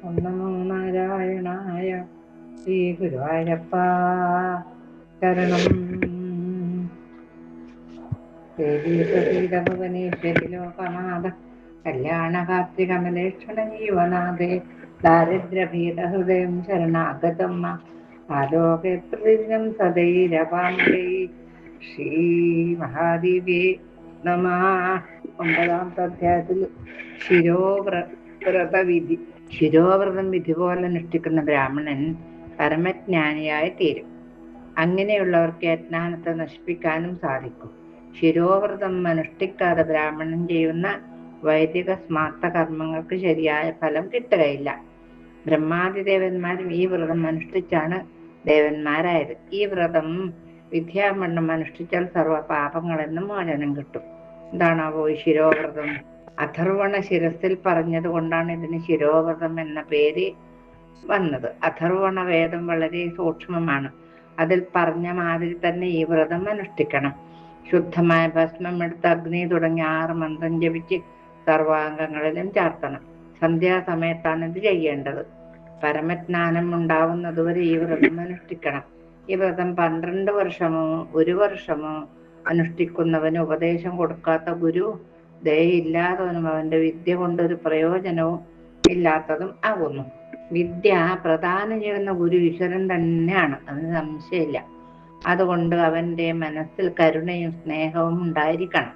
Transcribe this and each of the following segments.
ഓം നമോ നാരായണായ. ശ്രീ ഗുരുവായൂരപ്പ ശരണം. ദേവീ പ്രസീദഭുവനേശ്വരി ലോകമാത കല്യാണ കാർത്തികമലേക്ഷണ ജീവനാഥേ ദാരിദ്ര്യഭീതഹൃദയം ശരണാഗതം ആലോകെ പ്രതിദിനം സദൈരപാമലേ. ശ്രീ മഹാദേവേ നമ. 9ാമത്തെ അധ്യായത്തിൽ ശിരോവ്രതവിധി. ശിരോവ്രതം വിധി പോലെ അനുഷ്ഠിക്കുന്ന ബ്രാഹ്മണൻ പരമജ്ഞാനിയായി തീരും. അങ്ങനെയുള്ളവർക്ക് അജ്ഞാനത്തെ നശിപ്പിക്കാനും സാധിക്കും. ശിരോവ്രതം അനുഷ്ഠിക്കാതെ ബ്രാഹ്മണൻ ചെയ്യുന്ന വൈദിക സ്മാർത്ത കർമ്മങ്ങൾക്ക് ശരിയായ ഫലം കിട്ടുകയില്ല. ബ്രഹ്മാദിദേവന്മാരും ഈ വ്രതം അനുഷ്ഠിച്ചാണ് ദേവന്മാരായത്. ഈ വ്രതം വിദ്യാമണ്ണം അനുഷ്ഠിച്ചാൽ സർവ്വ പാപങ്ങളിൽ നിന്നും മോചനം കിട്ടും. എന്താണാവോ ഈ ശിരോവ്രതം? അഥർവണ ശിരസിൽ പറഞ്ഞത് കൊണ്ടാണ് ഇതിന് ശിരോവ്രതം എന്ന പേര് വന്നത്. അഥർവണ വേദം വളരെ സൂക്ഷ്മമാണ്. അതിൽ പറഞ്ഞ മാതിരി തന്നെ ഈ വ്രതം അനുഷ്ഠിക്കണം. ശുദ്ധമായ ഭസ്മം എടുത്ത് അഗ്നി തുടങ്ങി 6 മന്ത്രം ജപിച്ച് സർവാംഗങ്ങളിലും ചാർത്തണം. സന്ധ്യാസമയത്താണ് ഇത് ചെയ്യേണ്ടത്. പരമജ്ഞാനം ഉണ്ടാവുന്നതുവരെ ഈ വ്രതം അനുഷ്ഠിക്കണം. ഈ വ്രതം 12 വർഷമോ 1 വർഷമോ അനുഷ്ഠിക്കുന്നവന് ഉപദേശം കൊടുക്കാത്ത ഗുരു ദയയില്ലാത്തവനും അവന്റെ വിദ്യ കൊണ്ടൊരു പ്രയോജനവും ഇല്ലാത്തതും ആകുന്നു. വിദ്യ പ്രദാനം ചെയ്യുന്ന ഗുരു ഈശ്വരൻ തന്നെയാണ്, അതിന് സംശയമില്ല. അതുകൊണ്ട് അവന്റെ മനസ്സിൽ കരുണയും സ്നേഹവും ഉണ്ടായിരിക്കണം.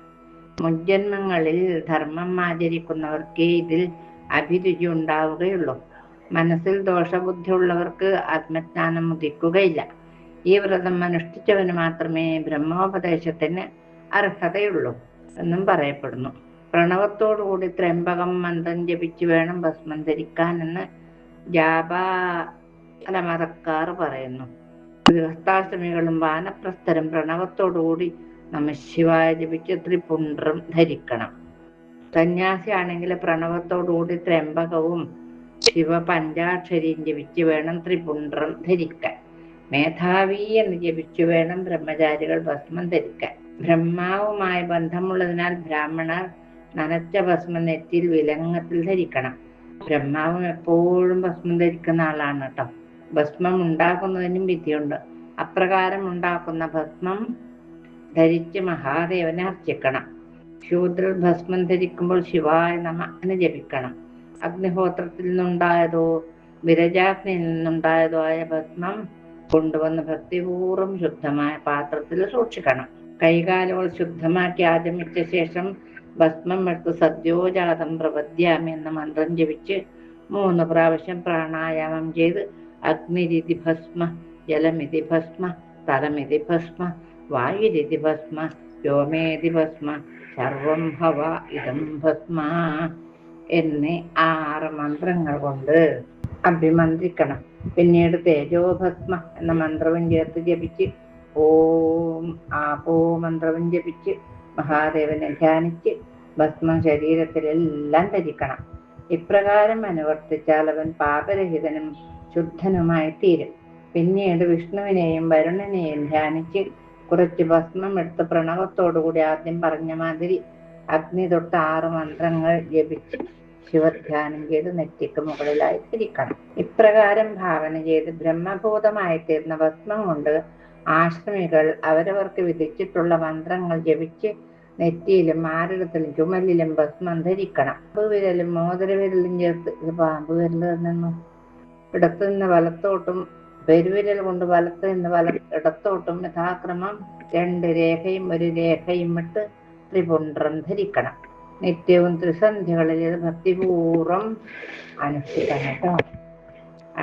മുജ്ജന്മങ്ങളിൽ ധർമ്മം ആചരിക്കുന്നവർക്കേ ഇതിൽ അഭിരുചി ഉണ്ടാവുകയുള്ളൂ. മനസ്സിൽ ദോഷബുദ്ധി ഉള്ളവർക്ക് ആത്മജ്ഞാനം ഉദിക്കുകയില്ല. ഈ വ്രതം അനുഷ്ഠിച്ചവന് മാത്രമേ ബ്രഹ്മോപദേശത്തിന് അർഹതയുള്ളൂ എന്നും പറയപ്പെടുന്നു. പ്രണവത്തോടുകൂടി ത്രയംബകം മന്ത്രം ജപിച്ചു വേണം ഭസ്മം ധരിക്കാനെന്ന് ജാപാലമതക്കാർ പറയുന്നു. ഗൃഹസ്ഥാശ്രമികളും വാനപ്രസ്ഥരും പ്രണവത്തോടുകൂടി നമഃശിവായ ജപിച്ച് ത്രിപുണ്ഡ്രം ധരിക്കണം. സന്യാസിയാണെങ്കിൽ പ്രണവത്തോടുകൂടി ത്രയംബകവും ശിവ പഞ്ചാക്ഷരിയും ജപിച്ച് വേണം ത്രിപുണ്ഡ്രം ധരിക്കാൻ. മേധാവി എന്ന് ജപിച്ചു വേണം ബ്രഹ്മചാരികൾ ഭസ്മം ധരിക്കാൻ. ബ്രഹ്മാവുമായി ബന്ധമുള്ളതിനാൽ ബ്രാഹ്മണർ നനച്ച ഭസ്മം നെറ്റിയിൽ വിലങ്ങത്തിൽ ധരിക്കണം. ബ്രഹ്മാവും എപ്പോഴും ഭസ്മം ധരിക്കുന്ന ആളാണ് കേട്ടോ. ഭസ്മം ഉണ്ടാക്കുന്നതിനും വിധിയുണ്ട്. അപ്രകാരം ഉണ്ടാക്കുന്ന ഭസ്മം ധരിച്ച് മഹാദേവനെ അർച്ചിക്കണം. ശൂദ്രർ ഭസ്മം ധരിക്കുമ്പോൾ ശിവായ നമഃ എന്ന് ജപിക്കണം. അഗ്നിഹോത്രത്തിൽ നിന്നുണ്ടായതോ വിരജാഗ്നിയിൽ നിന്നുണ്ടായതോ ആയ ഭസ്മം കൊണ്ടുവന്ന് ഭക്തിപൂർവ്വം ശുദ്ധമായ പാത്രത്തിൽ സൂക്ഷിക്കണം. കൈകാലുകൾ ശുദ്ധമാക്കി ആചമിച്ച ശേഷം ഭസ്മം എടുത്ത് സദ്യോജാതം പ്രപദ്യാമി എന്ന മന്ത്രം ജപിച്ച് 3 പ്രാവശ്യം പ്രാണായാമം ചെയ്ത് അഗ്നിരിതി ഭസ്മ, ജലമിതി ഭസ്മ, സ്ഥലമിതി ഭസ്മ, വായുരിതി ഭസ്മ, വ്യോമേതി ഭസ്മ, സർവം ഭവ ഇദം ഭസ്മ എന്നീ 6 മന്ത്രങ്ങൾ കൊണ്ട് അഭിമന്ത്രിക്കണം. പിന്നീട് തേജോഭസ്മ എന്ന മന്ത്രവും ചേർത്ത് ജപിച്ച് ഓം ആപോ മന്ത്രവും ജപിച്ച് മഹാദേവനെ ധ്യാനിച്ച് ഭസ്മം ശരീരത്തിലെല്ലാം ധരിക്കണം. ഇപ്രകാരം അനുവർത്തിച്ചാൽ അവൻ പാപരഹിതനും ശുദ്ധനുമായി തീരും. പിന്നീട് വിഷ്ണുവിനെയും വരുണനെയും ധ്യാനിച്ച് കുറച്ച് ഭസ്മം എടുത്ത് പ്രണവത്തോടുകൂടി ആദ്യം പറഞ്ഞ മാതിരി അഗ്നി തൊട്ട് 6 മന്ത്രങ്ങൾ ജപിച്ച് ശിവധ്യാനം ചെയ്ത് നെറ്റിക്ക് മുകളിലായി ധരിക്കണം. ഇപ്രകാരം ഭാവന ചെയ്ത് ബ്രഹ്മഭൂതമായി തീർന്ന ഭസ്മം കൊണ്ട് ആശ്രമികൾ അവരവർക്ക് വിധിച്ചിട്ടുള്ള മന്ത്രങ്ങൾ ജപിച്ച് നെറ്റിയിലും ആരിടത്തിലും ചുമലിലും ഭസ്മം ധരിക്കണം. വിരലും മോതിരവിരലും ചേർത്ത്, ഇത് പാമ്പ് വിരൽ നിന്നു ഇടത്തു നിന്ന് വലത്തോട്ടും പെരുവിരൽ കൊണ്ട് വലത്ത് നിന്ന് ഇടത്തോട്ടും യഥാക്രമം 2 രേഖയും 1 രേഖയും ഇട്ട് ത്രിപുണ്ഡ്രം ധരിക്കണം. നിത്യവും ത്രിസന്ധ്യകളിൽ ഇത് ഭക്തിപൂർവ്വം അനുഷ്ഠിക്കണം കേട്ടോ.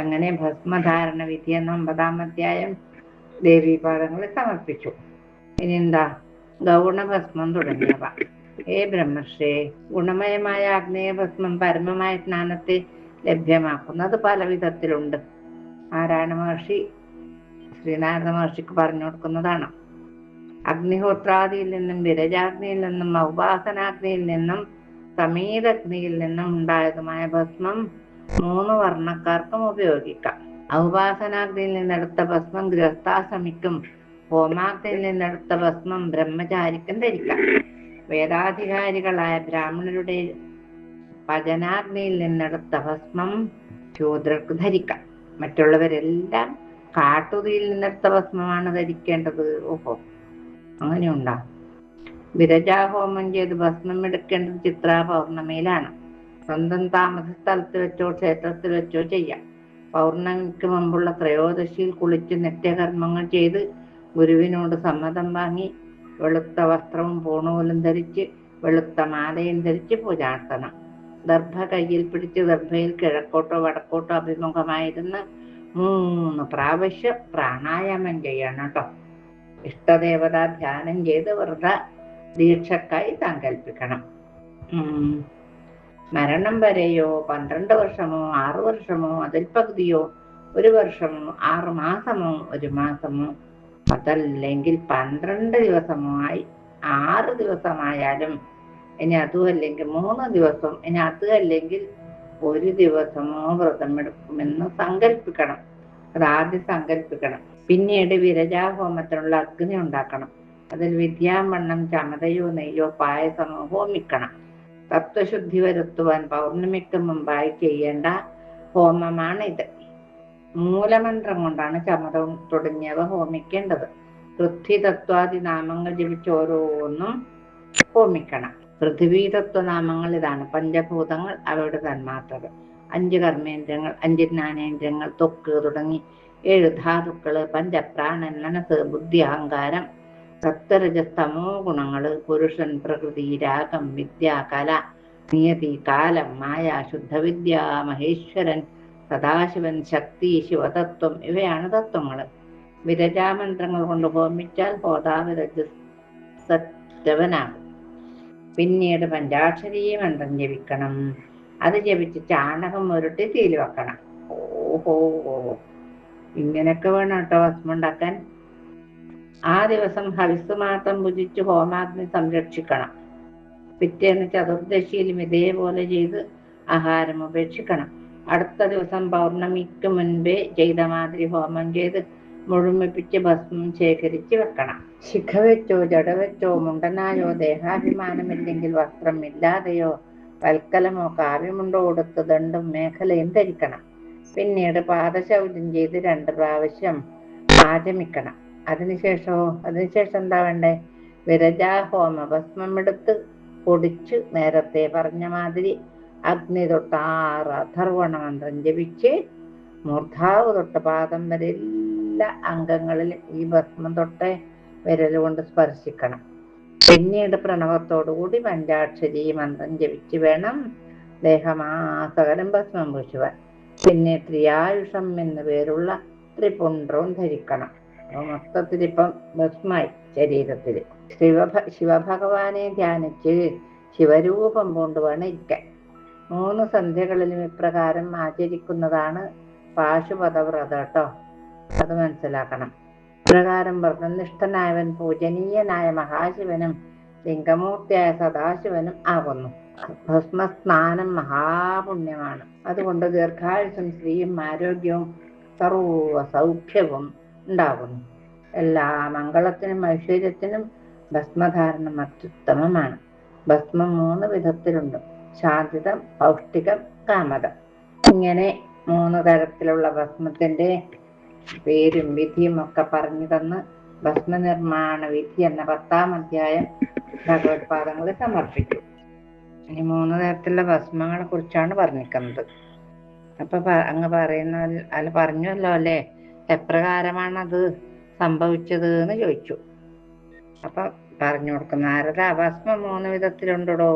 അങ്ങനെ ഭസ്മധാരണ വിധി എന്ന 9ാം അധ്യായം ദേവീപാദങ്ങളിൽ സമർപ്പിച്ചു. ഇനി എന്താ? ഗൗണഭസ്മം തുടങ്ങിയവ. ഹേ ബ്രഹ്മർഷേ, ഗുണമയമായ ആഗ്നേയഭസ്മം പരമമായ ജ്ഞാനത്തെ ലഭ്യമാക്കുന്നത് പല വിധത്തിലുണ്ട്. നാരായണ മഹർഷി ശ്രീനാരദ മഹർഷിക്ക് പറഞ്ഞു കൊടുക്കുന്നതാണ്. അഗ്നിഹോത്രാദിയിൽ നിന്നും വിരജാഗ്നിയിൽ നിന്നും ഔപാസനാഗ്നിയിൽ നിന്നും സമീതഗ്നിയിൽ നിന്നും ഉണ്ടായതുമായ ഭസ്മം 3 വർണ്ണക്കാർക്കും ഉപയോഗിക്കാം. ഔപാസനാഗ്നിയിൽ നിന്നെടുത്ത ഭസ്മം ഗൃഹസ്ഥാശ്രമിക്കും, ഹോമാഗ്നിയിൽ നിന്നെടുത്ത ഭസ്മം ബ്രഹ്മചാരിക്കും ധരിക്കാം. വേദാധികാരികളായ ബ്രാഹ്മണരുടെ ഭജനാഗ്നിയിൽ നിന്നെടുത്ത ഭസ്മം ശൂദ്രർക്ക് ധരിക്കാം. മറ്റുള്ളവരെല്ലാം കാട്ടുതീയിൽ നിന്നെടുത്ത ഭസ്മമാണ് ധരിക്കേണ്ടത്. ഓഹോ, അങ്ങനെയുണ്ടാ? വിരജാഹോമം ചെയ്ത് ഭസ്മം എടുക്കേണ്ടത് ചിത്രാ പൗർണമിയിലാണ്. സ്വന്തം താമസ സ്ഥലത്ത് വെച്ചോ ക്ഷേത്രത്തിൽ വെച്ചോ ചെയ്യാം. പൗർണമിക്ക് മുമ്പുള്ള ത്രയോദശിയിൽ കുളിച്ച് നിത്യകർമ്മങ്ങൾ ചെയ്ത് ഗുരുവിനോട് സമ്മതം വാങ്ങി വെളുത്ത വസ്ത്രവും പൂണൂലും ധരിച്ച് വെളുത്ത മാലയും ധരിച്ച് പൂജ നടത്തണം. ദർഭ കയ്യിൽ പിടിച്ച് ദർഭയിൽ കിഴക്കോട്ടോ വടക്കോട്ടോ അഭിമുഖമായിരുന്ന് 3 പ്രാവശ്യം പ്രാണായാമം ചെയ്യണം കേട്ടോ. ഇഷ്ടദേവത ധ്യാനം ചെയ്ത് വെറുതെ ദീക്ഷക്കായി സങ്കല്പിക്കണം. മരണം വരെയോ 12 വർഷമോ 6 വർഷമോ അതിൽ പകുതിയോ 1 വർഷമോ 6 മാസമോ 1 മാസമോ അതല്ലെങ്കിൽ 12 ദിവസമോ ആയി 6 ദിവസമായാലും, ഇനി അതും അല്ലെങ്കിൽ 3 ദിവസം, ഇനി അത് അല്ലെങ്കിൽ 1 ദിവസമോ വ്രതം എടുക്കുമെന്ന് സങ്കല്പിക്കണം. അതാദ്യം സങ്കല്പിക്കണം. പിന്നീട് വിരജാഹോമത്തിനുള്ള അഗ്നി ഉണ്ടാക്കണം. അതിൽ വിദ്യാമണ്ണം ചമതയോ നെയ്യോ പായസമോ ഹോമിക്കണം. തത്വശുദ്ധി വരുത്തുവാൻ പൗർണമിക്ക് മുമ്പായി ചെയ്യേണ്ട ഹോമമാണ് ഇത്. മൂലമന്ത്രം കൊണ്ടാണ് ചമതം തുടങ്ങിയവ ഹോമിക്കേണ്ടത്. പൃഥ്വി തത്വാദി നാമങ്ങൾ ജപിച്ച് ഓരോന്നും ഹോമിക്കണം. പൃഥ്വി തത്വനാമങ്ങൾ ഇതാണ്: പഞ്ചഭൂതങ്ങൾ, അവയുടെ തന്മാത്രകൾ, 5 കർമ്മേന്ദ്രങ്ങൾ, 5 ജ്ഞാനേന്ദ്രങ്ങൾ, ത്വക്ക് തുടങ്ങി 7 ധാതുക്കള്, പഞ്ചപ്രാണൻ, മനസ്സ്, ബുദ്ധി, അഹങ്കാരം, സപ്തരജസ്തമോ ഗുണങ്ങള്, പുരുഷൻ, പ്രകൃതി, രാഗം, വിദ്യ, കല, നിയതി, കാലം, മായ, ശുദ്ധവിദ്യ, മഹേശ്വരൻ, സദാശിവൻ, ശക്തി, ശിവതത്വം, ഇവയാണ് തത്വങ്ങള്. വിരജാമന്ത്രങ്ങൾ കൊണ്ട് ഹോമിച്ചാൽ ഹോതാവ് രജസ്സറ്റവനാകും. പിന്നീട് പഞ്ചാക്ഷരീ മന്ത്രം ജപിക്കണം. അത് ജപിച്ച് ചാണകം ഉരുട്ടി തീയിൽ വെക്കണം. ഓഹോ, ഇങ്ങനെയൊക്കെ വേണം കേട്ടോ ഭസ്മം ഉണ്ടാക്കാൻ. ആ ദിവസം ഹവിസ് മാത്രം ഭുജിച്ച് ഹോമാഗ്നി സംരക്ഷിക്കണം. പിറ്റേന്ന് ചതുർദശിയിലും ഇതേപോലെ ചെയ്ത് ആഹാരം ഉപേക്ഷിക്കണം. അടുത്ത ദിവസം പൗർണമിക്ക് മുൻപേ ചെയ്ത മാതിരി ഹോമം ചെയ്ത് മുഴുമിപ്പിച്ച് ഭസ്മം ശേഖരിച്ച് വെക്കണം. ശിഖ വെച്ചോ ജട വെച്ചോ മുണ്ടനായോ ദേഹാഭിമാനമില്ലെങ്കിൽ വസ്ത്രം ഇല്ലാതെയോ വൽക്കലമോ കാവ്യമുണ്ടോ കൊടുത്ത് ദണ്ടും മേഖലയും ധരിക്കണം. പിന്നീട് പാദശൗചം ചെയ്ത് 2 പ്രാവശ്യം ആചമിക്കണം. അതിനുശേഷം എന്താ വേണ്ടേ? വിരജാഹോമ ഭസ്മം എടുത്ത് പൊടിച്ച് നേരത്തെ പറഞ്ഞ മാതിരി അഗ്നി തൊട്ട് 6 അഥർവണ മന്ത്രം ജപിച്ച് മൂർധാവ് തൊട്ട് പാദം വരെ എല്ലാ അംഗങ്ങളിലും ഈ ഭസ്മം തൊട്ട് വിരലുകൊണ്ട് സ്പർശിക്കണം. പിന്നീട് പ്രണവത്തോടുകൂടി പഞ്ചാക്ഷരി മന്ത്രം ജപിച്ച് വേണം ദേഹമാസകലം ഭസ്മം പൂശുവാൻ. പിന്നെ ത്രിയായുഷം എന്ന് പേരുള്ള ത്രിപുണ്ഡ്രവും ധരിക്കണം. മൊത്തത്തിൽ ഇപ്പം ഭസ്മായി ശരീരത്തിൽ. ശിവഭഗവാനെ ധ്യാനിച്ച് ശിവരൂപം കൊണ്ട് വേണം ഇരിക്കാൻ. 3 സന്ധ്യകളിലും ഇപ്രകാരം ആചരിക്കുന്നതാണ് പാശുപത വ്രതം കേട്ടോ. അത് മനസ്സിലാക്കണം. ഇപ്രകാരം വ്രതനിഷ്ഠനായവൻ പൂജനീയനായ മഹാശിവനും ലിംഗമൂർത്തിയായ സദാശിവനും ആകുന്നു. ഭസ്മസ്നാനം മഹാപുണ്യമാണ്. അതുകൊണ്ട് ദീർഘായുസും ശ്രീയും ആരോഗ്യവും സർവ സൗഖ്യവും ഉണ്ടാകുന്നു. എല്ലാ മംഗളത്തിനും ഐശ്വര്യത്തിനും ഭസ്മധാരണം അത്യുത്തമമാണ്. ഭസ്മം 3 വിധത്തിലുണ്ട്: ശാന്തിതം, പൗഷ്ടികം, കാമതം. ഇങ്ങനെ 3 തരത്തിലുള്ള ഭസ്മത്തിന്റെ പേരും വിധിയും ഒക്കെ പറഞ്ഞു തന്ന് ഭസ്മനിർമ്മാണ വിധി എന്ന 10-ാം അധ്യായം ഭഗവത്പാദങ്ങളിൽ സമർപ്പിച്ചു. ഇനി 3 തരത്തിലുള്ള ഭസ്മങ്ങളെ കുറിച്ചാണ് പറഞ്ഞിരിക്കുന്നത്. അപ്പൊ അങ്ങ് പറയുന്ന പറഞ്ഞല്ലോ അല്ലേ, എപ്രകാരമാണത് സംഭവിച്ചത് എന്ന് ചോദിച്ചു. അപ്പൊ പറഞ്ഞു കൊടുക്കും നാരദ, ഭസ്മം 3 വിധത്തിലുണ്ടോ.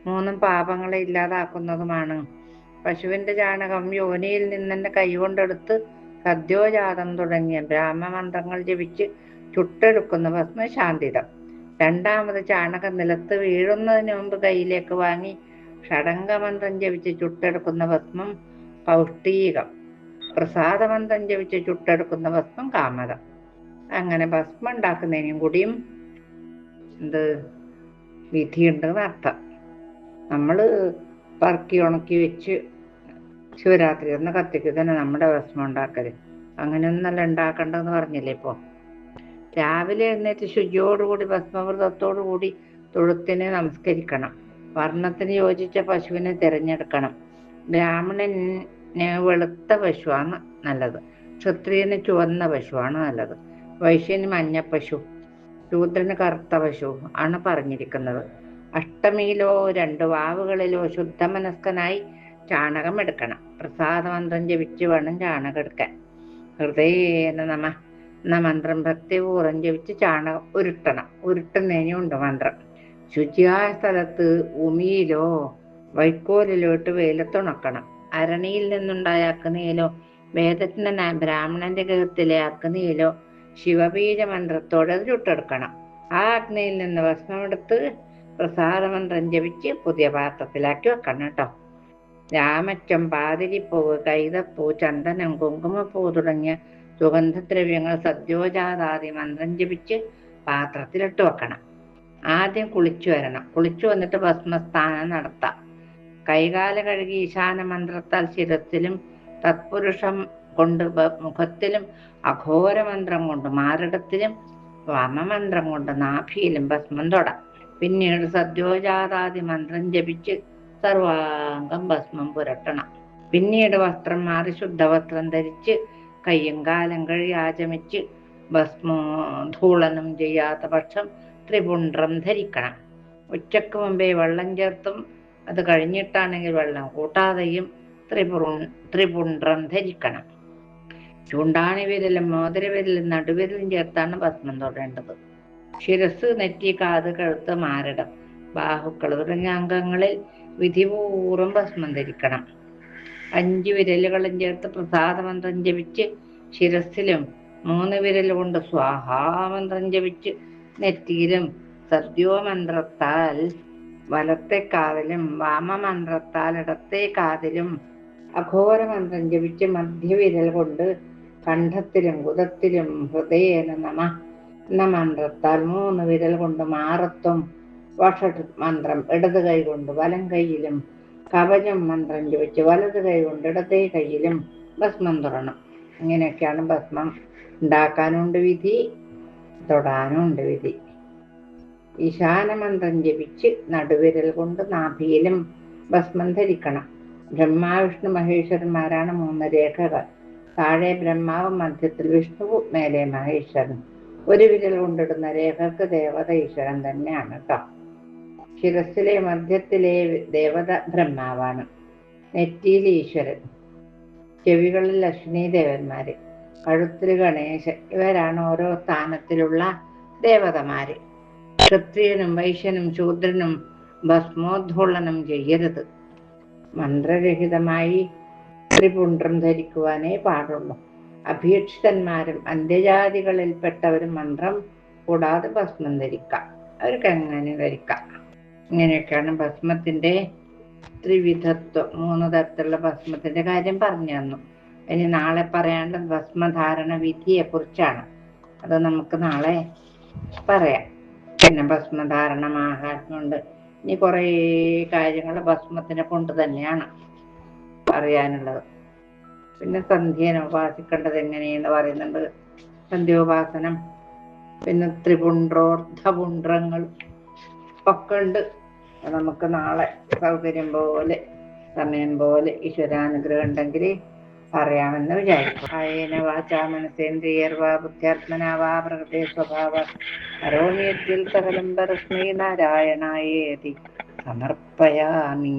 3 പാപങ്ങളെ ഇല്ലാതാക്കുന്നതുമാണ്. പശുവിന്റെ ചാണകം യോനിയിൽ നിന്നെ കൈകൊണ്ടെടുത്ത് സദ്യോജാതം തുടങ്ങിയ ബ്രാഹ്മമന്ത്രങ്ങൾ ജപിച്ച് ചുട്ടെടുക്കുന്ന ഭസ്മം ശാന്തിതം. 2ാമത് ചാണകം നിലത്ത് വീഴുന്നതിന് മുമ്പ് കയ്യിലേക്ക് വാങ്ങി ഷഡംഗമന്ത്രം ജപിച്ച് ചുട്ടെടുക്കുന്ന ഭസ്മം പൗഷ്ടികം. പ്രസാദമന്ത്രം ജപിച്ച് ചുട്ടെടുക്കുന്ന ഭസ്മം കാമതം. അങ്ങനെ ഭസ്മം ഉണ്ടാക്കുന്നതിനും കൂടിയും വിധിയുണ്ടെന്ന് അർത്ഥം. നമ്മള് പറക്കി ഉണക്കി വെച്ച് ശിവരാത്രി ഒന്ന് കത്തിക്ക് തന്നെ നമ്മുടെ ഭസ്മം ഉണ്ടാക്കല്. അങ്ങനെയൊന്നല്ല ഉണ്ടാക്കേണ്ടതെന്ന് പറഞ്ഞില്ലേ ഇപ്പോ. രാവിലെ എഴുന്നേറ്റ് ശുചിയോടുകൂടി ഭസ്മവ്രതത്തോടുകൂടി തൊഴുത്തിനെ നമസ്കരിക്കണം. വർണ്ണത്തിന് യോജിച്ച പശുവിനെ തിരഞ്ഞെടുക്കണം. ബ്രാഹ്മണൻ വെളുത്ത പശുവാണ് നല്ലത്. ക്ഷത്രിയന് ചുവന്ന പശുവാണ് നല്ലത്. വൈശ്യന് മഞ്ഞ പശു, ശൂദ്രന് കറുത്ത പശു ആണ് പറഞ്ഞിരിക്കുന്നത്. അഷ്ടമിയിലോ 2 വാവുകളിലോ ശുദ്ധമനസ്കനായി ചാണകം എടുക്കണം. പ്രസാദമന്ത്രം ജപിച്ച് വേണം ചാണകം എടുക്കാൻ. ഹൃദയേന നമ എന്ന മന്ത്രം ഭക്തിപൂർവ്വം ജപിച്ച് ചാണകം ഉരുട്ടണം. ഉരുട്ടുന്നതിനുണ്ട് മന്ത്രം. ശുചിയായ സ്ഥലത്ത് ഉമിയിലോ വൈക്കോലിലോ ഇട്ട് വെയിലത്തുണക്കണം. അരണിയിൽ നിന്നുണ്ടായ അഗ്നിയിലോ വേദജ്ഞനായ ബ്രാഹ്മണന്റെ ഗൃഹത്തിലെ അഗ്നിയിലോ ശിവബീജ മന്ത്രത്തോടെ അത് ചുട്ടെടുക്കണം. ആ അഗ്നിയിൽ നിന്ന് ഭസ്മമെടുത്ത് പ്രസാദമന്ത്രം ജപിച്ച് പുതിയ പാത്രത്തിലാക്കി വെക്കണം കേട്ടോ. രാമച്ചം, പാതിരിപ്പൂവ്, കൈതപ്പൂ, ചന്ദനം, കുങ്കുമപ്പൂ തുടങ്ങിയ സുഗന്ധദ്രവ്യങ്ങൾ സദ്യോജാതാദി മന്ത്രം ജപിച്ച് പാത്രത്തിലിട്ട് വെക്കണം. ആദ്യം കുളിച്ചു വരണം. കുളിച്ചു വന്നിട്ട് ഭസ്മസ്നാനം നടത്താം. കൈകാല കഴുകി ഈശാന മന്ത്രത്താൽ ശിരസിലും തത്പുരുഷം കൊണ്ട് മുഖത്തിലും അഘോര മന്ത്രം കൊണ്ട് മാറിടത്തിലും വാമമന്ത്രം കൊണ്ട് നാഭിയിലും ഭസ്മം തൊടാം. പിന്നീട് സദ്യോജാതാദി മന്ത്രം ജപിച്ച് സർവാംഗം ഭസ്മം പുരട്ടണം. പിന്നീട് വസ്ത്രം മാറി ശുദ്ധവസ്ത്രം ധരിച്ച് കയ്യും കാലം കഴുകി ആചമിച്ച് ഭസ്മോധൂളനം ചെയ്യാത്ത പക്ഷം ത്രിപുണ്ഡ്രം ധരിക്കണം. ഉച്ചക്ക് മുമ്പേ വെള്ളം ചേർത്തും അത് കഴിഞ്ഞിട്ടാണെങ്കിൽ വെള്ളം കൂട്ടാതെയും ത്രിപുണ്ഡ്രം ധരിക്കണം. ചൂണ്ടാണി വിരലും മോതിരവിരലും നടുവിരലും ചേർത്താണ് ഭസ്മം തൊടേണ്ടത്. ശിരസ്, നെറ്റി, കാത്, കഴുത്ത്, മാറിടം, ബാഹുക്കൾ തുടങ്ങിയ അംഗങ്ങളിൽ വിധിപൂർവ്വം ഭസ്മം ധരിക്കണം. 5 വിരലുകളും ചേർത്ത് പ്രസാദമന്ത്രം ജപിച്ച് ശിരസിലും 3 വിരൽ കൊണ്ട് സ്വാഹാമന്ത്രം ജപിച്ച് നെറ്റിയിലും സദ്യോമന്ത്രത്താൽ വലത്തെ കാതിലും വാമമന്ത്രത്താൽ ഇടത്തെ കാതിലും അഘോരമന്ത്രം ജപിച്ച് മധ്യവിരൽ കൊണ്ട് കണ്ഠത്തിലും കുദത്തിലും ഹൃദയേന നമ എന്ന മന്ത്രത്താൽ 3 വിരൽ കൊണ്ട് മാറത്തും വഷട് മന്ത്രം ഇടത് കൈ കൊണ്ട് വലം കൈയിലും കവചം മന്ത്രം ജപിച്ച് വലത് കൈ കൊണ്ട് ഇടത്തെ കൈയിലും ഭസ്മം തൊടണം. ഇങ്ങനെയൊക്കെയാണ് ഭസ്മം ഉണ്ടാക്കാനുണ്ട് വിധി, തൊടാനുണ്ട് വിധി. ഈശാന മന്ത്രം ജപിച്ച് നടുവിരൽ കൊണ്ട് നാഭിയിലും ഭസ്മം ധരിക്കണം. ബ്രഹ്മാവിഷ്ണു മഹേശ്വരന്മാരാണ് 3 രേഖകൾ. താഴെ ബ്രഹ്മാവ്, മധ്യത്തിൽ വിഷ്ണുവും, മേലെ മഹേശ്വരൻ. 1 വിരൽ കൊണ്ടിടുന്ന രേഖക്ക് ദേവത ഈശ്വരൻ തന്നെയാണ് കേട്ടോ. ശിരസിലെ മധ്യത്തിലെ ദേവത ബ്രഹ്മാവാണ്. നെറ്റിയിൽ ഈശ്വരൻ, ചെവികളിൽ ലക്ഷ്മി ദേവന്മാര്, കഴുത്തിൽ ഗണേശൻ. ഇവരാണ് ഓരോ സ്ഥാനത്തിലുള്ള ദേവതമാര്. ക്ഷത്രിയനും വൈശ്യനും ശൂദ്രനും ഭസ്മോദ്ധൂളനം ചെയ്യരുത്. മന്ത്രരഹിതമായി ത്രിപുണ്ഡ്രം ധരിക്കുവാനേ പാടുള്ളൂ. അഭീക്ഷിതന്മാരും അന്ത്യജാതികളിൽപ്പെട്ടവരും മന്ത്രം കൂടാതെ ഭസ്മം ധരിക്കാം. അവർക്ക് എങ്ങനെ ധരിക്കാം. ഇങ്ങനെയൊക്കെയാണ് ഭസ്മത്തിന്റെ ത്രിവിധത്വം. 3 തരത്തിലുള്ള ഭസ്മത്തിന്റെ കാര്യം പറഞ്ഞു തന്നു. ഇനി നാളെ പറയാനുള്ളത് ഭസ്മധാരണ വിധിയെ കുറിച്ചാണ്. അത് നമുക്ക് നാളെ പറയാം. പിന്നെ ഭസ്മധാരണ മാഹാത്മ്യമുണ്ട്. ഇനി കുറേ കാര്യങ്ങൾ ഭസ്മത്തിനെ കൊണ്ട് തന്നെയാണ് പറയാനുള്ളത്. പിന്നെ സന്ധ്യേനെ ഉപാസിക്കേണ്ടത് എങ്ങനെയെന്ന് പറയുന്നുണ്ട്. സന്ധ്യോപാസനം, പിന്നെ ത്രിപുണ്ഡ്രോർദ്ധപുണ്ഡ്രങ്ങൾ ഒക്കെ ഉണ്ട്. നമുക്ക് നാളെ സൗകര്യം പോലെ സമയം പോലെ ഈശ്വരാനുഗ്രഹം ഉണ്ടെങ്കിൽ പറയാമെന്ന് വിചാരിക്കും. കായേന വാചാ മനസേന്ദ്രിയർവാ ബുദ്ധ്യാത്മനാ വാ പ്രകൃതേ സ്വഭാവാത് കരോമി യദ്യൽ സകലം പരസ്മൈ നാരായണായേതി സമർപ്പയാമി.